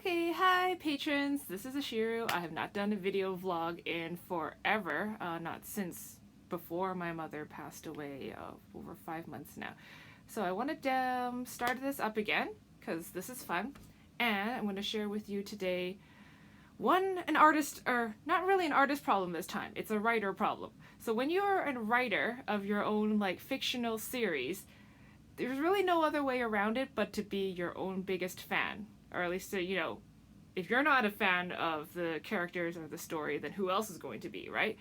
Okay, hi patrons. This is Ashiru. I have not done a video vlog in forever, not since before my mother passed away over 5 months now. So I wanted to start this up again because this is fun, and I'm going to share with you today an artist, or not really an artist problem this time. It's a writer problem. So when you're a writer of your own fictional series, there's really no other way around it but to be your own biggest fan. Or at least, if you're not a fan of the characters or the story, then who else is going to be, right?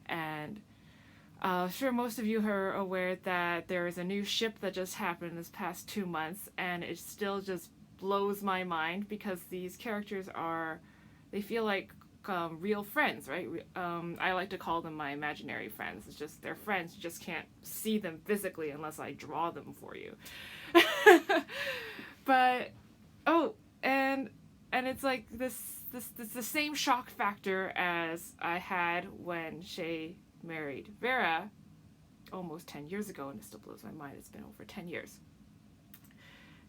And sure, most of you are aware that there is a new ship that just happened this past 2 months, and it still just blows my mind because these characters they feel like real friends, right? I like to call them my imaginary friends. It's just they're friends. You just can't see them physically unless I draw them for you. But and it's like this the same shock factor as I had when Shay married Vera almost 10 years ago, and it still blows my mind. It's been over 10 years.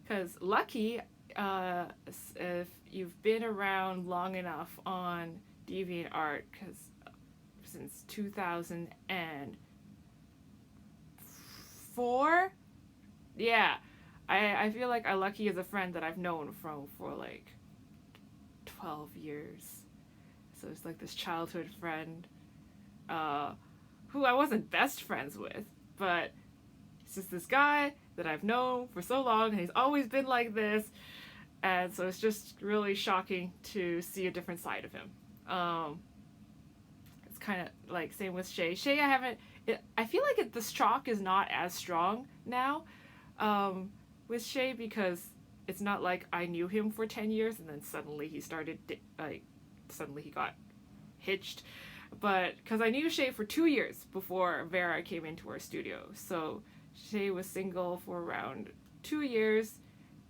Because Lucky, if you've been around long enough on DeviantArt, because since 2004, yeah, I feel like Lucky is a friend that I've known for like 12 years. So it's like this childhood friend who I wasn't best friends with, but it's just this guy that I've known for so long, and he's always been like this. And so it's just really shocking to see a different side of him. It's kind of like same with Shay. Shay, I feel like the shock is not as strong now with Shay, because it's not like I knew him for 10 years and then suddenly he got hitched. But because I knew Shay for 2 years before Vera came into our studio. So Shay was single for around 2 years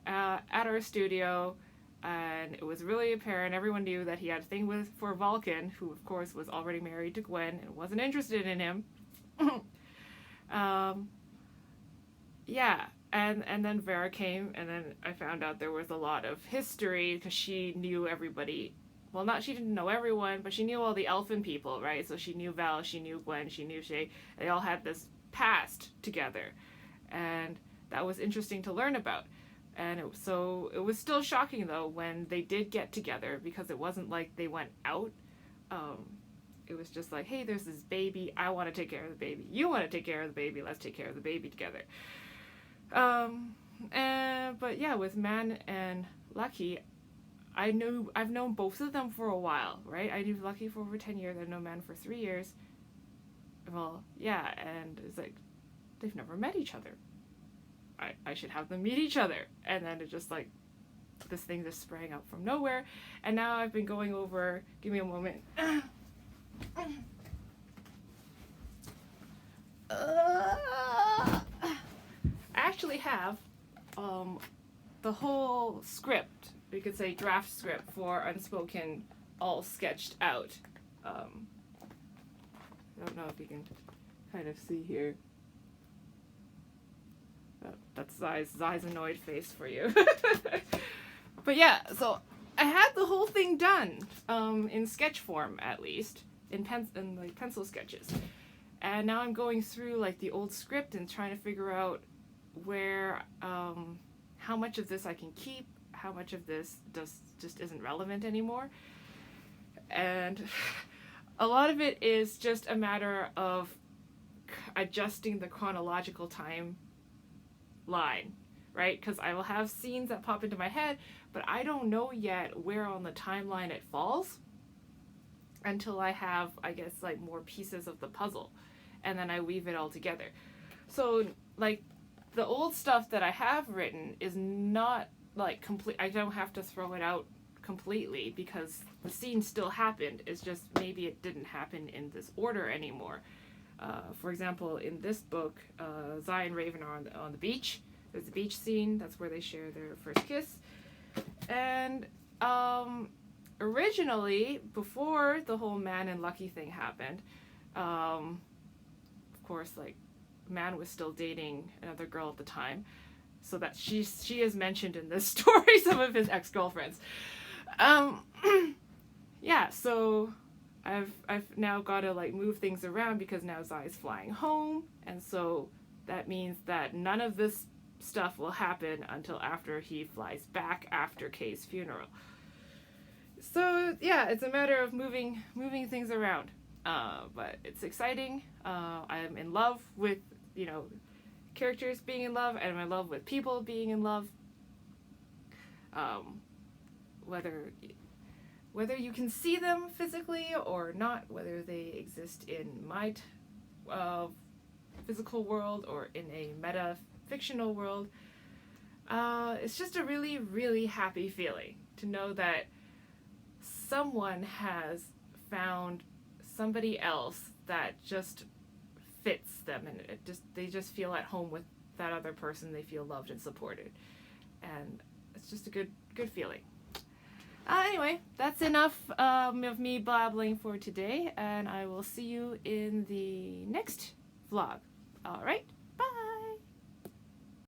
at our studio, and it was really apparent. Everyone knew that he had a thing for Vulcan, who of course was already married to Gwen and wasn't interested in him. Yeah, and then Vera came, and then I found out there was a lot of history because she knew everybody. Well, she didn't know everyone, but she knew all the Elfin people, right? So she knew Val, she knew Gwen, she knew Shay. They all had this past together, and that was interesting to learn about. And it was still shocking though when they did get together, because it wasn't like they went out. It was just like, hey, there's this baby. I want to take care of the baby. You want to take care of the baby. Let's take care of the baby together. But yeah, with Man and Lucky, I've known both of them for a while, right? I knew Lucky for over 10 years. I've known Man for 3 years. Well, yeah, and it's like they've never met each other. I should have them meet each other. And then it just like this thing just sprang up from nowhere. And now I've been going over, give me a moment. I actually have the whole script, you could say draft script for Unspoken, all sketched out. I don't know if you can kind of see here. That's Zai's annoyed face for you. But yeah, so I had the whole thing done in sketch form, at least in pencil sketches, and now I'm going through like the old script and trying to figure out where how much of this I can keep, how much of this just isn't relevant anymore. And a lot of it is just a matter of adjusting the chronological time line, right? Because I will have scenes that pop into my head, but I don't know yet where on the timeline it falls until I have, I guess, like more pieces of the puzzle, and then I weave it all together. So like the old stuff that I have written is not like complete. I don't have to throw it out completely because the scene still happened. It's just maybe it didn't happen in this order anymore. For example, in this book, Zai and Raven are on the beach. There's a beach scene. That's where they share their first kiss. And originally, before the whole Man and Lucky thing happened, of course, like Man was still dating another girl at the time, so that she is mentioned in this story, some of his ex-girlfriends. Um, yeah, so I've now got to like move things around because now Zai's flying home, and so that means that none of this stuff will happen until after he flies back after Kay's funeral. So yeah, it's a matter of moving things around. But it's exciting. I'm in love with, you know, characters being in love, and I'm in love with people being in love. Um, whether you can see them physically or not, whether they exist in my physical world or in a meta fictional world, it's just a really, really happy feeling to know that someone has found somebody else that just fits them, and they just feel at home with that other person. They feel loved and supported, and it's just a good feeling. Anyway, that's enough of me blabbling for today, and I will see you in the next vlog. All right.